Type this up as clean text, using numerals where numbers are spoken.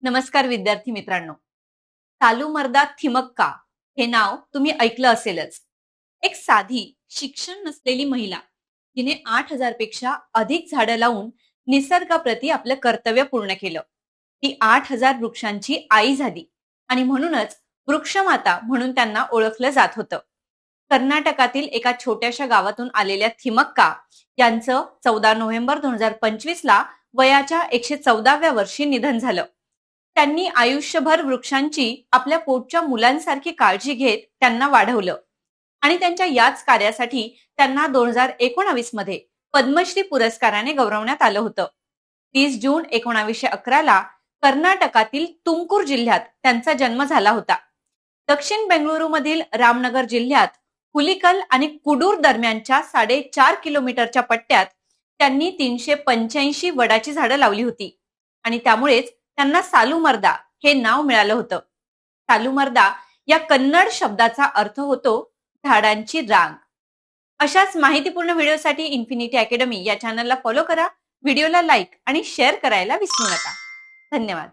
नमस्कार विद्यार्थी मित्रांनो. सालूमर्दा थिमक्का हे नाव तुम्ही ऐकलं असेलच. एक साधी शिक्षण नसलेली महिला तिने 8,000 पेक्षा अधिक झाडं लावून निसर्गाप्रती आपलं कर्तव्य पूर्ण केलं. ती 8,000 वृक्षांची आई झाली आणि म्हणूनच वृक्षमाता म्हणून त्यांना ओळखलं जात होतं. कर्नाटकातील एका छोट्याशा गावातून आलेल्या थिमक्का यांचं 14 नोव्हेंबर 2025 ला वयाच्या 114व्या वर्षी निधन झालं. त्यांनी आयुष्यभर वृक्षांची आपल्या पोटच्या मुलांसारखी काळजी घेत त्यांना वाढवलं आणि त्यांच्या याच कार्यासाठी त्यांना 2019 मध्ये पद्मश्री पुरस्काराने गौरवण्यात आलं होतं. 30 जून 1911 ला कर्नाटकातील तुमकुर जिल्ह्यात त्यांचा जन्म झाला होता. दक्षिण बेंगळुरू मधील रामनगर जिल्ह्यात हुलिकल आणि कुडूर दरम्यानच्या 4.5 किलोमीटरच्या पट्ट्यात त्यांनी 385 वडाची झाडं लावली होती आणि त्यामुळेच त्यांना सालूमर्दा हे नाव मिळालं होतं. सालूमर्दा या कन्नड शब्दाचा अर्थ होतो झाडांची रांग. अशाच माहितीपूर्ण व्हिडिओसाठी इन्फिनिटी अकॅडमी या चॅनलला फॉलो करा, व्हिडिओला लाईक आणि शेअर करायला विसरू नका. धन्यवाद.